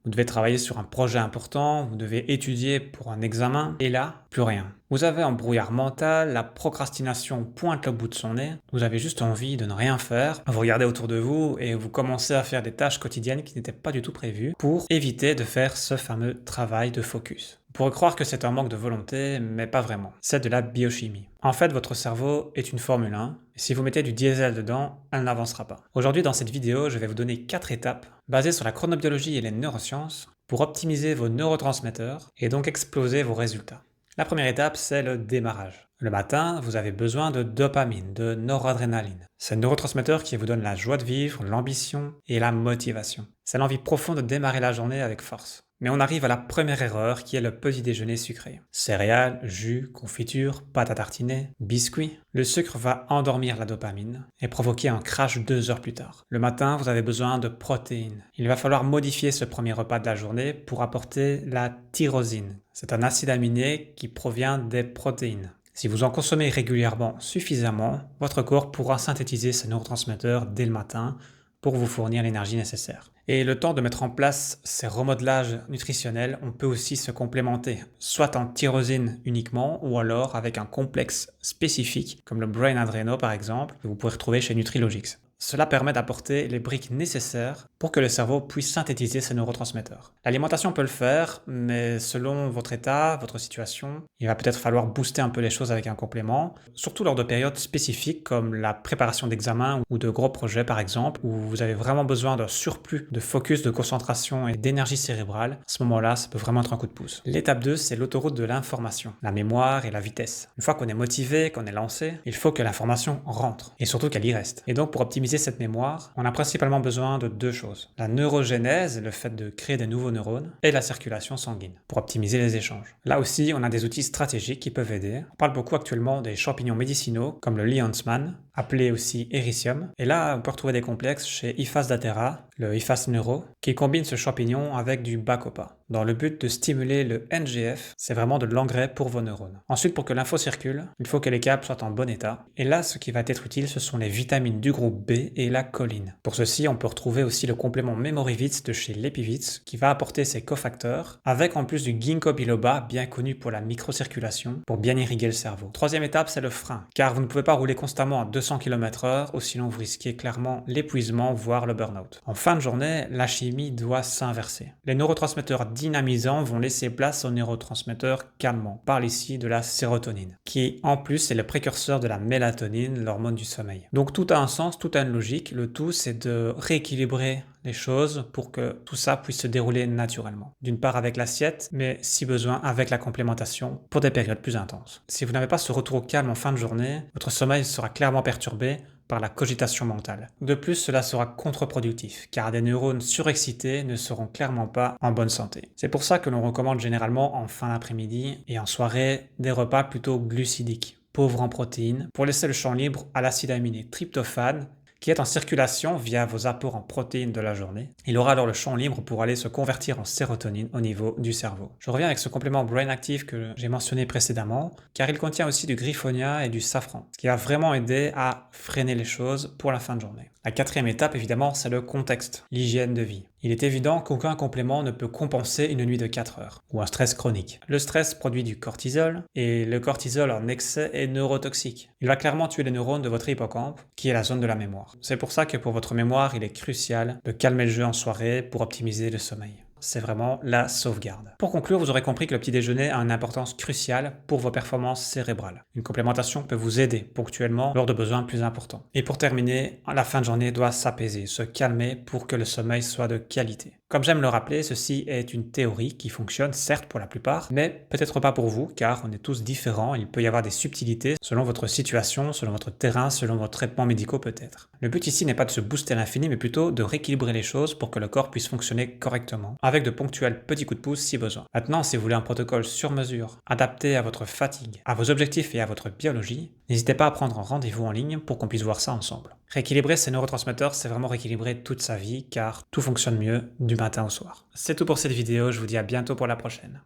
Vous devez travailler sur un projet important, vous devez étudier pour un examen, et là, plus rien. Vous avez un brouillard mental, la procrastination pointe le bout de son nez, vous avez juste envie de ne rien faire, vous regardez autour de vous et vous commencez à faire des tâches quotidiennes qui n'étaient pas du tout prévues pour éviter de faire ce fameux travail de focus. Vous pourrez croire que c'est un manque de volonté, mais pas vraiment. C'est de la biochimie. En fait, votre cerveau est une Formule 1, et si vous mettez du diesel dedans, elle n'avancera pas. Aujourd'hui, dans cette vidéo, je vais vous donner 4 étapes basées sur la chronobiologie et les neurosciences pour optimiser vos neurotransmetteurs et donc exploser vos résultats. La première étape, c'est le démarrage. Le matin, vous avez besoin de dopamine, de noradrénaline. C'est le neurotransmetteur qui vous donne la joie de vivre, l'ambition et la motivation. C'est l'envie profonde de démarrer la journée avec force. Mais on arrive à la première erreur qui est le petit déjeuner sucré. Céréales, jus, confiture, pâte à tartiner, biscuits. Le sucre va endormir la dopamine et provoquer un crash 2 heures plus tard. Le matin, vous avez besoin de protéines. Il va falloir modifier ce premier repas de la journée pour apporter la tyrosine. C'est un acide aminé qui provient des protéines. Si vous en consommez régulièrement suffisamment, votre corps pourra synthétiser ces neurotransmetteurs dès le matin pour vous fournir l'énergie nécessaire. Et le temps de mettre en place ces remodelages nutritionnels, on peut aussi se complémenter, soit en tyrosine uniquement, ou alors avec un complexe spécifique, comme le Brain Adreno par exemple, que vous pourrez retrouver chez Nutrilogix. Cela permet d'apporter les briques nécessaires pour que le cerveau puisse synthétiser ces neurotransmetteurs. L'alimentation peut le faire, mais selon votre état, votre situation, il va peut-être falloir booster un peu les choses avec un complément, surtout lors de périodes spécifiques comme la préparation d'examens ou de gros projets par exemple, où vous avez vraiment besoin d'un surplus de focus, de concentration et d'énergie cérébrale. À ce moment-là, ça peut vraiment être un coup de pouce. L'étape 2, c'est l'autoroute de l'information, la mémoire et la vitesse. Une fois qu'on est motivé, qu'on est lancé, il faut que l'information rentre, et surtout qu'elle y reste. Et donc pour optimiser cette mémoire, on a principalement besoin de 2 choses. La neurogénèse, le fait de créer des nouveaux neurones, et la circulation sanguine, pour optimiser les échanges. Là aussi, on a des outils stratégiques qui peuvent aider. On parle beaucoup actuellement des champignons médicinaux, comme le Lee Huntsman, appelé aussi Ericium. Et là, on peut retrouver des complexes chez IFAS Datera, le IFAS Neuro, qui combine ce champignon avec du Bacopa, dans le but de stimuler le NGF. C'est vraiment de l'engrais pour vos neurones. Ensuite, pour que l'info circule, il faut que les câbles soient en bon état. Et là, ce qui va être utile, ce sont les vitamines du groupe B et la choline. Pour ceci, on peut retrouver aussi le complément MemoryVits de chez Lepivits, qui va apporter ces cofacteurs, avec en plus du ginkgo biloba, bien connu pour la microcirculation, pour bien irriguer le cerveau. Troisième étape, c'est le frein, car vous ne pouvez pas rouler constamment à 200 km/h, ou sinon vous risquez clairement l'épuisement, voire le burn-out. En fin de journée, la chimie doit s'inverser. Les neurotransmetteurs dynamisants vont laisser place aux neurotransmetteurs calmants. On parle ici de la sérotonine, qui en plus est le précurseur de la mélatonine, l'hormone du sommeil. Donc tout a un sens, tout a une logique. Le tout, c'est de rééquilibrer les choses pour que tout ça puisse se dérouler naturellement. D'une part avec l'assiette, mais si besoin avec la complémentation pour des périodes plus intenses. Si vous n'avez pas ce retour au calme en fin de journée, votre sommeil sera clairement perturbé par la cogitation mentale. De plus, cela sera contre-productif, car des neurones surexcités ne seront clairement pas en bonne santé. C'est pour ça que l'on recommande généralement en fin d'après-midi et en soirée des repas plutôt glucidiques, pauvres en protéines, pour laisser le champ libre à l'acide aminé tryptophane, qui est en circulation via vos apports en protéines de la journée. Il aura alors le champ libre pour aller se convertir en sérotonine au niveau du cerveau. Je reviens avec ce complément Brain Active que j'ai mentionné précédemment, car il contient aussi du griffonia et du safran, ce qui va vraiment aider à freiner les choses pour la fin de journée. La quatrième étape, évidemment, c'est le contexte, l'hygiène de vie. Il est évident qu'aucun complément ne peut compenser une nuit de 4 heures, ou un stress chronique. Le stress produit du cortisol, et le cortisol en excès est neurotoxique. Il va clairement tuer les neurones de votre hippocampe, qui est la zone de la mémoire. C'est pour ça que pour votre mémoire, il est crucial de calmer le jeu en soirée pour optimiser le sommeil. C'est vraiment la sauvegarde. Pour conclure, vous aurez compris que le petit déjeuner a une importance cruciale pour vos performances cérébrales. Une complémentation peut vous aider ponctuellement lors de besoins plus importants. Et pour terminer, la fin de journée doit s'apaiser, se calmer pour que le sommeil soit de qualité. Comme j'aime le rappeler, ceci est une théorie qui fonctionne certes pour la plupart, mais peut-être pas pour vous, car on est tous différents, il peut y avoir des subtilités selon votre situation, selon votre terrain, selon vos traitements médicaux peut-être. Le but ici n'est pas de se booster à l'infini, mais plutôt de rééquilibrer les choses pour que le corps puisse fonctionner correctement, avec de ponctuels petits coups de pouce si besoin. Maintenant, si vous voulez un protocole sur mesure, adapté à votre fatigue, à vos objectifs et à votre biologie, n'hésitez pas à prendre un rendez-vous en ligne pour qu'on puisse voir ça ensemble. Rééquilibrer ses neurotransmetteurs, c'est vraiment rééquilibrer toute sa vie, car tout fonctionne mieux du matin au soir. C'est tout pour cette vidéo, je vous dis à bientôt pour la prochaine.